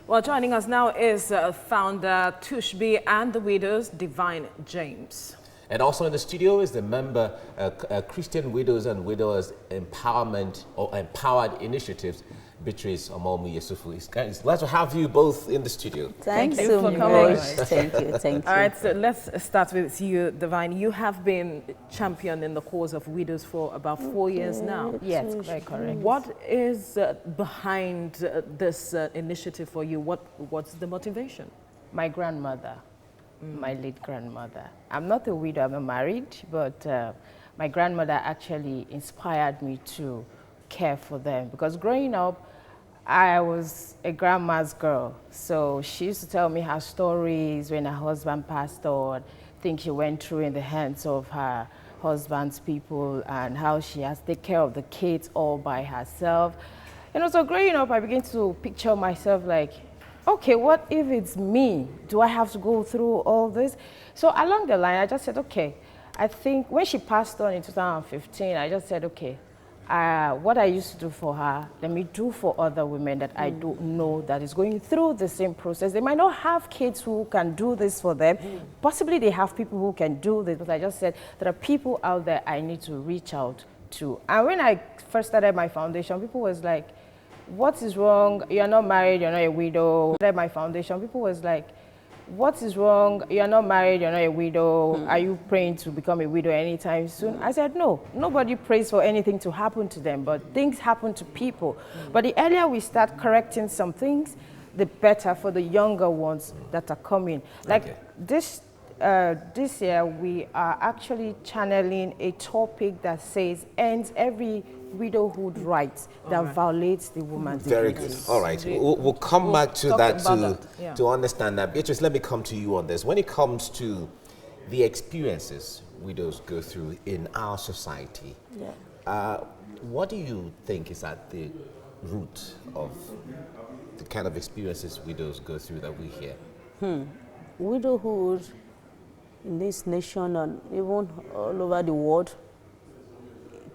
Well, joining us now is founder Tushby and the widows, Divine James. And also in the studio is the member, Christian Widows and Widowers Empowerment or Empowered Initiatives, Beatrice Omomu Yesufu. It's glad to have you both in the studio. Thank you so much. Thank you. All right, so let's start with you, Divine. You have been championing the cause of widows for about 4 years now. Yes, very correct. What is behind this initiative for you? What's the motivation? My grandmother, my late grandmother. I'm not a widow, I'm married, but my grandmother actually inspired me to care for them, because growing up, I was a grandma's girl. So she used to tell me her stories when her husband passed on, things she went through in the hands of her husband's people, and how she has to take care of the kids all by herself. And also growing up, I began to picture myself like, okay, what if it's me? Do I have to go through all this? So along the line, I just said, okay, I think when she passed on in 2015, I just said, okay, what I used to do for her, let me do for other women that I don't know that is going through the same process. They might not have kids who can do this for them. Possibly they have people who can do this, but I just said there are people out there I need to reach out to. And when I first started my foundation, people was like, what is wrong? You're not married, you're not a widow. Started my foundation, people was like, what is wrong? You're not married, you're not a widow. Are you praying to become a widow anytime soon? I said, no, nobody prays for anything to happen to them, but things happen to people. But the earlier we start correcting some things, the better for the younger ones that are coming. Like this year, we are actually channeling a topic that says ends every widowhood rights that violates the woman's Very dignity. good. All right. We'll come back to that to understand that. Beatrice, let me come to you on this. When it comes to the experiences widows go through in our society, what do you think is at the root of the kind of experiences widows go through that we hear? Widowhood in this nation and even all over the world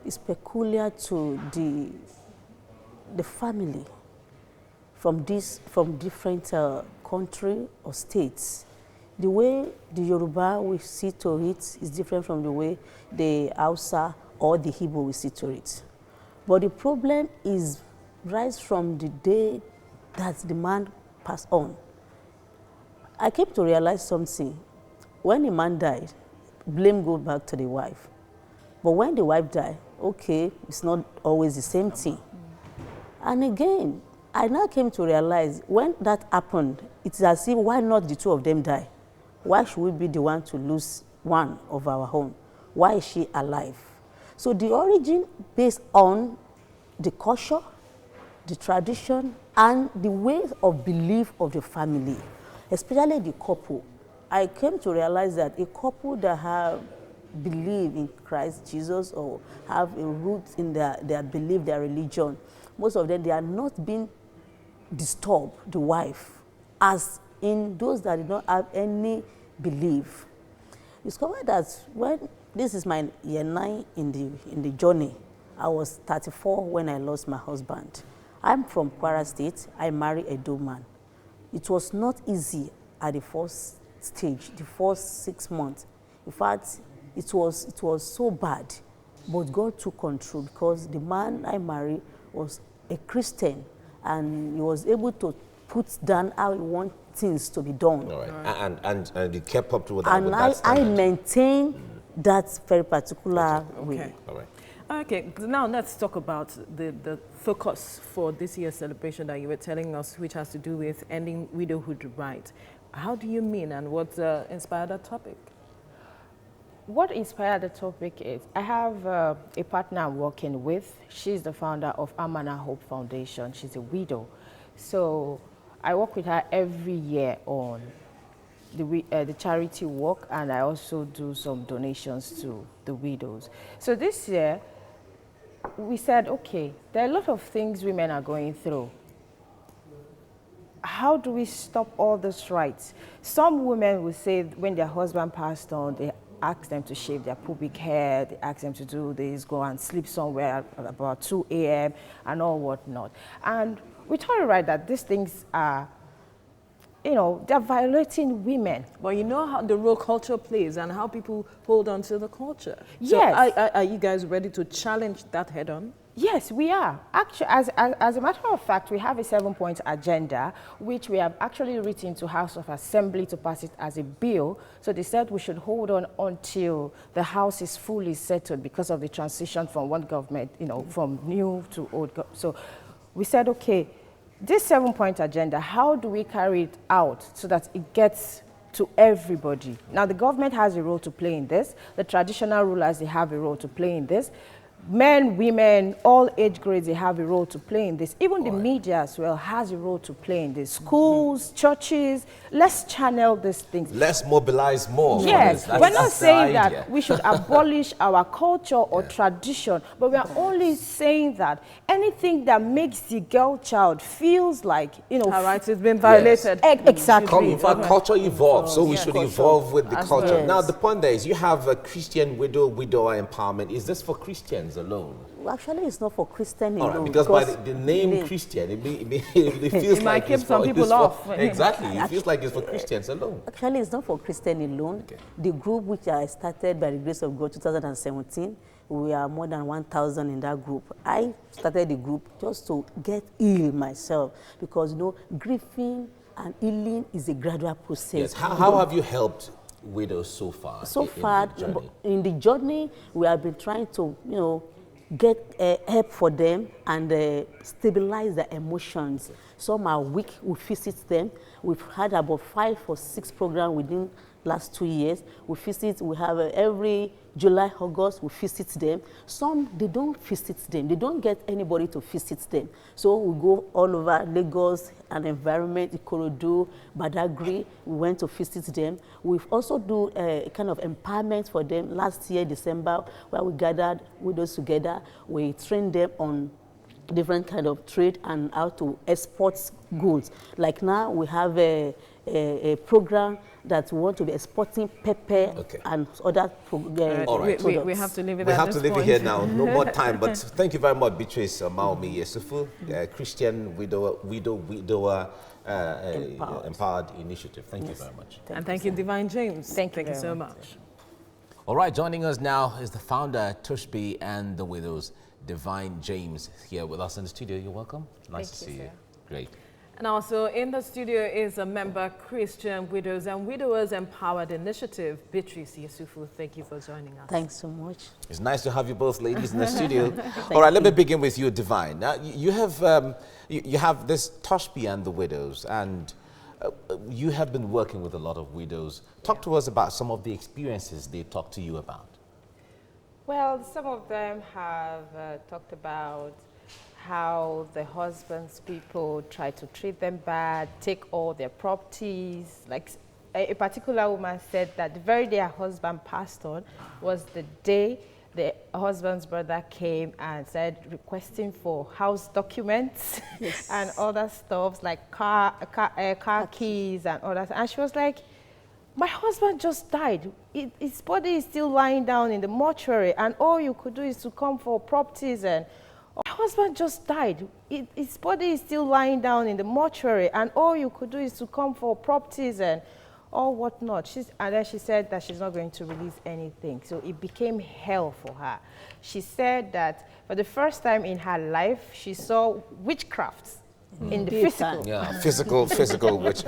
is peculiar to the family from different country or states. The way the Yoruba will see to it is different from the way the Hausa or the Igbo will see to it. But the problem is rise from the day that the man passed on. I came to realize something. When a man died, blame goes back to the wife. But when the wife died, okay, it's not always the same thing. And again, I now came to realize when that happened, it's as if, why not the two of them die? Why should we be the one to lose one of our own? Why is she alive? So the origin based on the culture, the tradition, and the way of belief of the family, especially the couple. I came to realize that a couple that have believe in Christ Jesus or have a root in their belief, their religion, most of them, they are not being disturbed, the wife, as in those that do not have any belief. Discovered that when, this is my year 9 in the journey, I was 34 when I lost my husband. I'm from Kwara State, I married a Edo man. It was not easy at the first stage, the first 6 months. In fact, it was so bad, but God took control because the man I married was a Christian and he was able to put down how he wants things to be done. All right. And you kept up to that. And I maintain that very particular way. All right. Okay, now let's talk about the focus for this year's celebration that you were telling us, which has to do with ending widowhood rights. How do you mean, and what inspired that topic? What inspired the topic is, I have a partner I'm working with. She's the founder of Amana Hope Foundation. She's a widow. So I work with her every year on the charity work, and I also do some donations to the widows. So this year, we said, okay, there are a lot of things women are going through. How do we stop all these rights? Some women will say when their husband passed on, they ask them to shave their pubic hair, they ask them to do this, go and sleep somewhere at about 2 a.m. and all whatnot. And we told her, right, that these things are you know, they're violating women. Well, you know how the role culture plays and how people hold on to the culture. So Yes. are you guys ready to challenge that head on? Yes, we are. Actually, as a matter of fact, we have a 7-point agenda, which we have actually written to House of Assembly to pass it as a bill. So they said we should hold on until the House is fully settled because of the transition from one government, you know, from new to old. So we said, okay, this 7-point agenda, how do we carry it out so that it gets to everybody? Now, the government has a role to play in this. The traditional rulers, they have a role to play in this. Men, women, all age grades, they have a role to play in this. Even the media as well has a role to play in this. Schools, churches, let's channel these things. Let's mobilize more. Yes, we're not saying the idea. that we should abolish our culture or tradition, but we are only saying that anything that makes the girl child feels like, you know, Her rights has been violated. Exactly. Culture evolves, so we should evolve with the As culture. well. Now, the point there is you have a Christian widower empowerment. Is this for Christians alone? Well, actually, it's not for Christian All alone. right, because by the name Christian, it feels It might like keep it's some for, people it's for- off. Exactly, it feels like it's for Christians alone. Actually, it's not for Christian alone. Okay. The group which I started by the grace of God 2017, we are more than 1,000 in that group. I started the group just to get ill myself because, you know, grieving and healing is a gradual process. Yes. How have you helped widows so far? So in far, the journey? in the journey, we have been trying to, you know, get help for them and stabilize their emotions. Some are weak, we visit them. We've had about 5 or 6 programs within last 2 years. We have every July, August, we visit them. Some, they don't visit them. They don't get anybody to visit them. So we go all over Lagos and environment, Ikorodu, Badagry. We went to visit them. We've also do a kind of empowerment for them last year, December, where we gathered widows together. We trained them on different kind of trade and how to export goods. Like now, we have a program that we want to be exporting pepper and other All right. We have to leave it We at have this to leave it point. here now. No more time. But thank you very much, Beatrice Maomi Yesufu, Christian widower empowered initiative. Thank you very much. And thank you, Divine James. Thank you so very much. All right, joining us now is the founder, Tushby and the Widows, Divine James, here with us in the studio. You're welcome. Nice to see you. Great. And also in the studio is a member, Christian Widows and Widowers Empowered Initiative, Beatrice Yesufu. Thank you for joining us. Thanks so much. It's nice to have you both ladies in the studio. All right, let me begin with you, Divine. Now, you have this Tushby and the Widows, and you have been working with a lot of widows. Talk to us about some of the experiences they talk to you about. Well, some of them have talked about how the husband's people try to treat them bad, take all their properties. Like a particular woman said that the very day her husband passed on was the day the husband's brother came and said requesting for house documents and other stuff like car keys and all that. And she was like, my husband just died. His body is still lying down in the mortuary and all you could do is to come for properties and my husband just died. His body is still lying down in the mortuary and all you could do is to come for properties and all whatnot. And then she said that she's not going to release anything. So it became hell for her. She said that for the first time in her life, she saw witchcraft in the physical. Yeah, physical witch.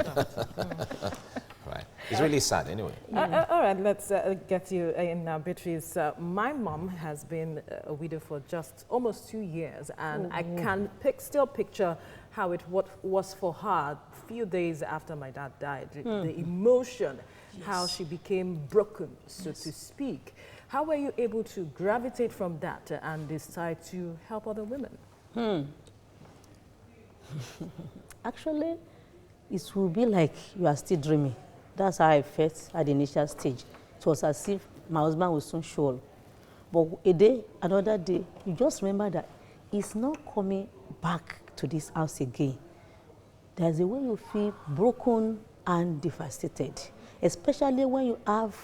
Right. It's really sad anyway. All right, let's get you in now, Beatrice. My mom has been a widow for just almost 2 years, and I can still picture how it was for her a few days after my dad died. The emotion, how she became broken, so to speak. How were you able to gravitate from that and decide to help other women? Actually, it will be like you are still dreaming. That's how I felt at the initial stage. It was as if my husband was soon sure. But a day, another day, you just remember that he's not coming back to this house again. There's a way you feel broken and devastated, especially when you have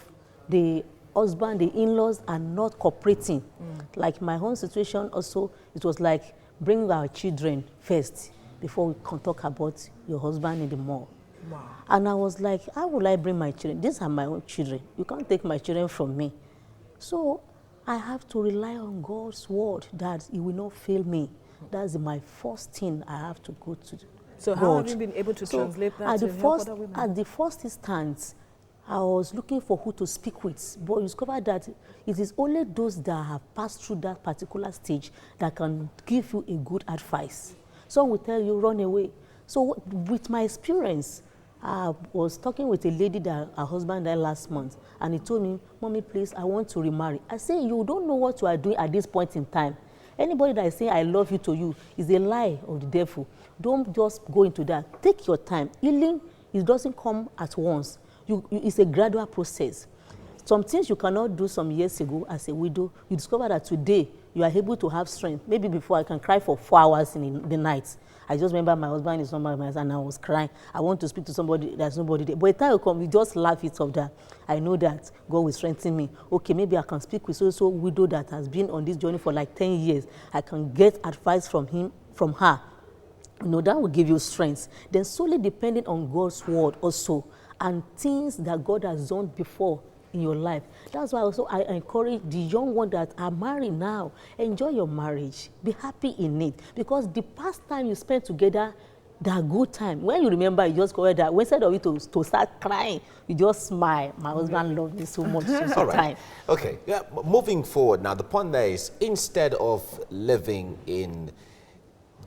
the husband, the in-laws are not cooperating. Like my own situation also, it was like bring our children first before we can talk about your husband in the mall. Wow. And I was like, how will I bring my children? These are my own children. You can't take my children from me. So I have to rely on God's word that He will not fail me. That's my first thing I have to go to. So how have you been able to translate that to help other women? At the first instance, I was looking for who to speak with, but I discovered that it is only those that have passed through that particular stage that can give you a good advice. Some will tell you, run away. So with my experience, I was talking with a lady that her husband died last month, and he told me, Mommy, please, I want to remarry. I say, you don't know what you are doing at this point in time. Anybody that is saying, I love you to you, is a lie of the devil. Don't just go into that. Take your time. Healing, it doesn't come at once. It's a gradual process. Some things you cannot do some years ago as a widow, you discover that today you are able to have strength. Maybe before I can cry for 4 hours in the night. I just remember my husband is not my husband and I was crying. I want to speak to somebody, there's nobody there. But the time will come, you just laugh it off that. I know that God will strengthen me. Okay, maybe I can speak with so widow that has been on this journey for like 10 years. I can get advice from him, from her. You know, that will give you strength. Then solely depending on God's word also and things that God has done before in your life. That's why also I encourage the young ones that are married now, enjoy your marriage, be happy in it, because the past time you spent together, that good time. When you remember, you just go that instead of you to start crying, you just smile. My husband loved me so much. All right. Okay. Yeah. Moving forward now, the point there is instead of living in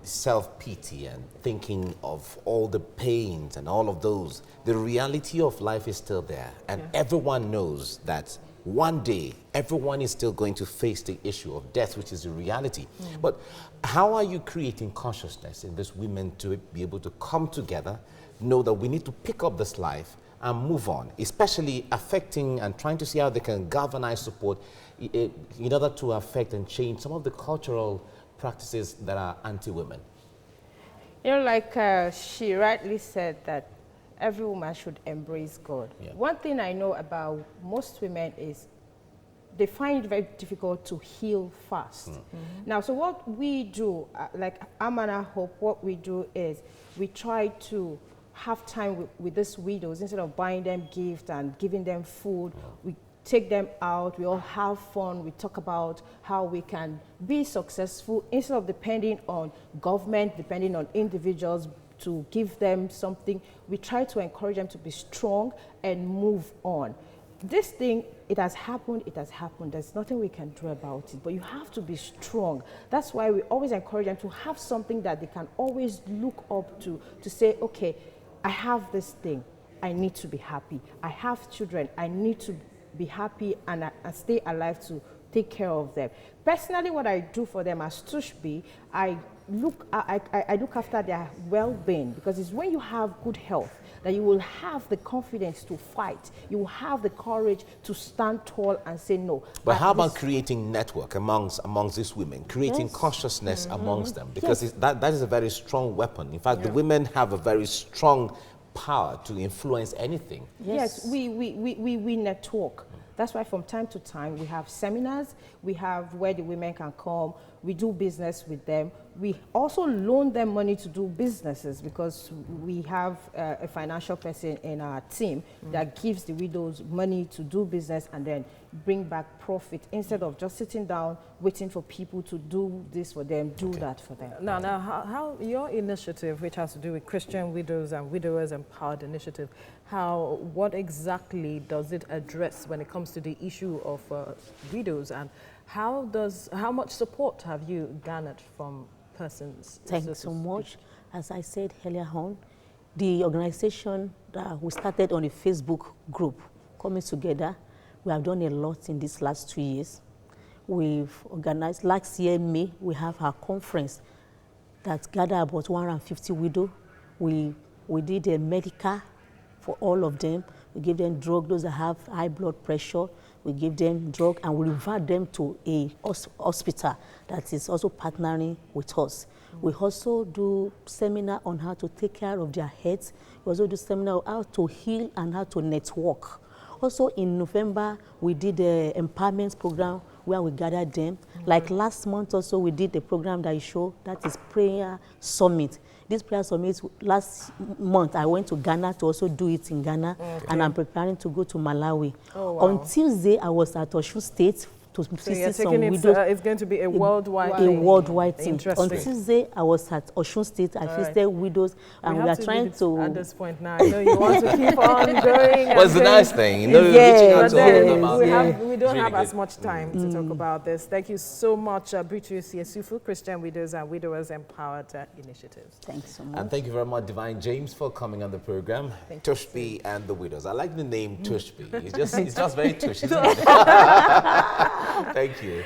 self-pity and thinking of all the pains and all of those, the reality of life is still there, and everyone knows that one day everyone is still going to face the issue of death, which is a reality. But how are you creating consciousness in these women to be able to come together, know that we need to pick up this life and move on, especially affecting and trying to see how they can galvanize support in order to affect and change some of the cultural practices that are anti-women? You know, like she rightly said that every woman should embrace God. Yeah. One thing I know about most women is they find it very difficult to heal fast. Now, so what we do, like Amana Hope, what we do is we try to have time with these widows. Instead of buying them gifts and giving them food, we take them out, we all have fun, we talk about how we can be successful instead of depending on government, depending on individuals to give them something. We try to encourage them to be strong and move on. This thing, it has happened, there's nothing we can do about it, but you have to be strong. That's why we always encourage them to have something that they can always look up to say, okay, I have this thing, I need to be happy. I have children, I need to be happy and stay alive to take care of them. Personally, what I do for them as Tushbi, I look after their well-being, because it's when you have good health that you will have the confidence to fight. You will have the courage to stand tall and say no. But how about creating network amongst these women, creating consciousness amongst them? Because that is a very strong weapon. In fact, the women have a very strong power to influence anything. Yes, we network. That's why from time to time we have seminars, we have where the women can come, we do business with them. We also loan them money to do businesses, because we have a financial person in our team that gives the widows money to do business and then bring back profit, instead of just sitting down waiting for people to do this for them, do that for them. Now how your initiative, which has to do with Christian Widows and Widowers Empowered Initiative, what exactly does it address when it comes to the issue of widows, and how much support have you garnered from persons? Thank you so much. As I said earlier on, the organization that we started on a Facebook group, coming together, we have done a lot in these last 2 years. We've organized, last year, May, we have our conference that gathered about 150 widows. We did a medical for all of them. We give them drug, those that have high blood pressure. We give them drug and we revert them to a hospital that is also partnering with us. We also do seminar on how to take care of their heads. We also do seminar on how to heal and how to network. also in November, we did the empowerment program where we gathered them. Like last month also, we did a program that I show, that is Prayer Summit. This prayer summit, last month, I went to Ghana to also do it in Ghana, and I'm preparing to go to Malawi. Oh, wow. On Tuesday, I was at Osun State to visit some widows. It's going to be a worldwide thing. A worldwide thing. Interesting. On Tuesday, I was at Osun State. I visited widows, and we are trying to... At this point now, I know you want to keep on going. Well, it's a nice thing. You know, reaching out to all of us. We don't have as much time to talk about this. Thank you so much, Beatrice Yesufu, Christian Widows and Widowers Empowered Initiatives. Thanks so much. And thank you very much, Divine James, for coming on the program. Tushby and the Widows. I like the name Tushby. It's just very tush, isn't it? Thank you.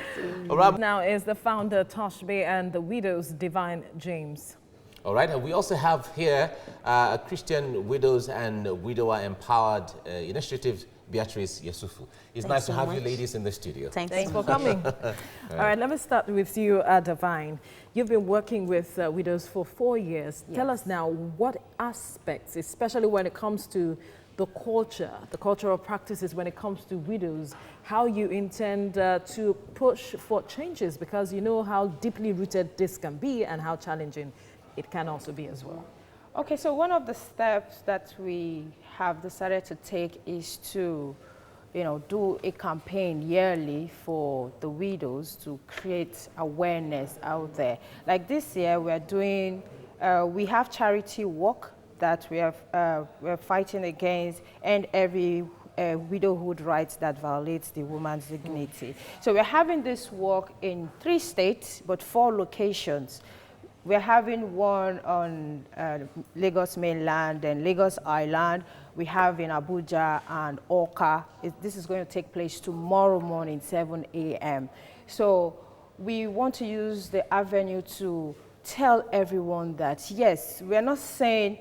All right. Now is the founder, Tushby, and the Widows, Divine James. All right, and we also have here a Christian Widows and Widower Empowered Initiative, Beatrice Yesufu. It's nice to have you ladies in the studio. Thanks for coming. All right, let me start with you, Divine. You've been working with widows for 4 years. Yes. Tell us now what aspects, especially when it comes to the cultural practices when it comes to widows, how you intend to push for changes, because you know how deeply rooted this can be and how challenging it can also be as well. Okay, so one of the steps that we have decided to take is to, do a campaign yearly for the widows to create awareness out there. Like this year, we're doing, we have charity work that we're fighting against, and every widowhood rights that violates the woman's dignity. So we're having this work in 3 states, but 4 locations. We're having one on Lagos mainland and Lagos Island. We have in Abuja and Oka. This is going to take place tomorrow morning, 7 a.m. So we want to use the avenue to tell everyone that, yes, we're not saying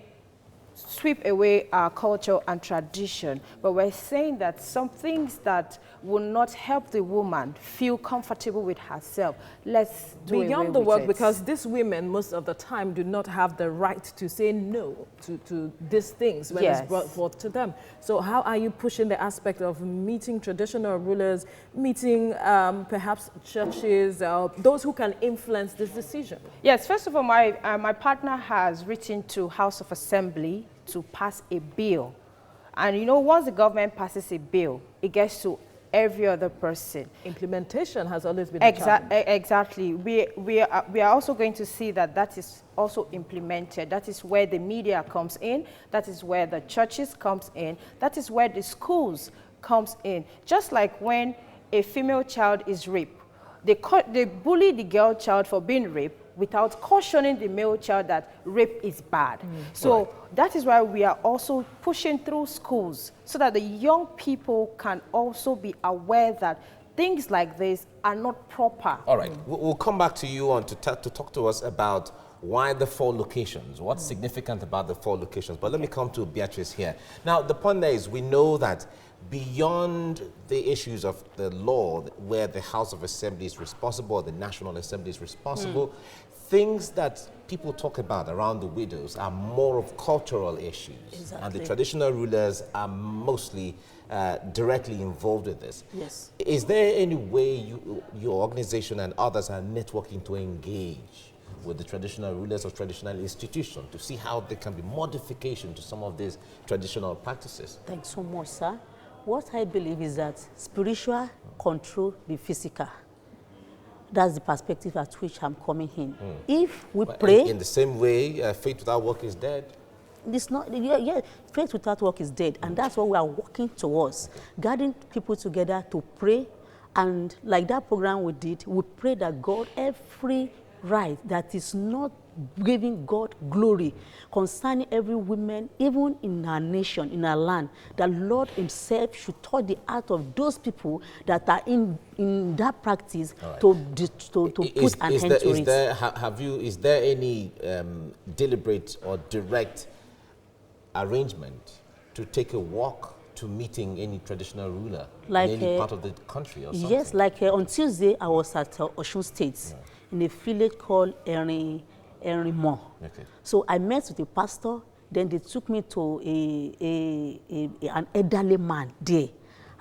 sweep away our culture and tradition, but we're saying that some things that will not help the woman feel comfortable with herself, let's do away with it. Beyond the work, because these women most of the time do not have the right to say no to these things when it's brought forth to them. So how are you pushing the aspect of meeting traditional rulers, meeting perhaps churches, those who can influence this decision? Yes, first of all, my partner has written to House of Assembly to pass a bill. And once the government passes a bill, it gets to every other person. Implementation has always been a challenge. Exactly. We are also going to see that is also implemented. That is where the media comes in. That is where the churches comes in. That is where the schools comes in. Just like when a female child is raped, they bully the girl child for being raped, without cautioning the male child that rape is bad. So that is why we are also pushing through schools so that the young people can also be aware that things like this are not proper. All right, we'll come back to you to talk to us about why the 4 locations, what's significant about the 4 locations. But let me come to Beatrice here. Now, the point there is we know that beyond the issues of the law, where the House of Assembly is responsible, or the National Assembly is responsible, things that people talk about around the widows are more of cultural issues. Exactly. And the traditional rulers are mostly directly involved with this. Yes. Is there any way your organization and others are networking to engage with the traditional rulers of traditional institutions to see how there can be modification to some of these traditional practices? Thanks so much, sir. What I believe is that spiritual control the physical. That's the perspective at which I'm coming in. If we pray... In the same way, faith without work is dead? It's not, faith without work is dead. And that's what we are working towards. Gathering people together to pray. And like that program we did, we pray that God, every right that is not giving God glory concerning every woman, even in our nation, in our land, that Lord himself should touch the heart of those people that are in that practice to put an end to it. Is there any deliberate or direct arrangement to take a walk to meeting any traditional ruler in any part of the country or something? Yes, like on Tuesday I was at Osun State in a village called Erimo. Okay. So I met with a pastor, then they took me to an elderly man there.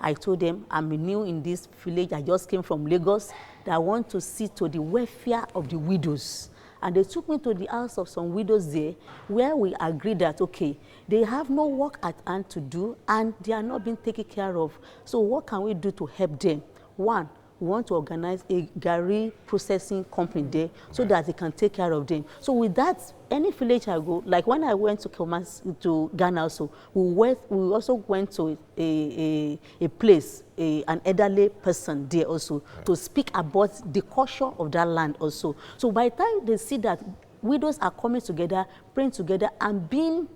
I told them, I'm new in this village. I just came from Lagos. That I want to see to the welfare of the widows. And they took me to the house of some widows there, where we agreed that, okay, they have no work at hand to do, and they are not being taken care of. So what can we do to help them? One, we want to organize a garri processing company there so that they can take care of them. So with that, any village I go, like when I went to Ghana also, we also went to a place, an elderly person there also, to speak about the culture of that land also. So by the time they see that widows are coming together, praying together, and being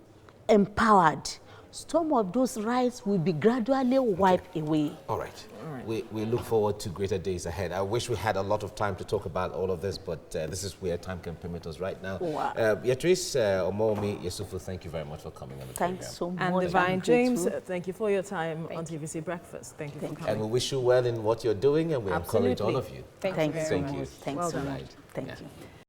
empowered, some of those rights will be gradually wiped away. All right. We look forward to greater days ahead. I wish we had a lot of time to talk about all of this, but this is where time can permit us right now. Wow. Beatrice, Omomi, Yusufu, thank you very much for coming on the program. Thanks so much. And Divine James, thank you for your time on TVC Breakfast. Thank you for coming. And we wish you well in what you're doing, and we encourage all of you. Thank you very much. Thanks so much. Thank you.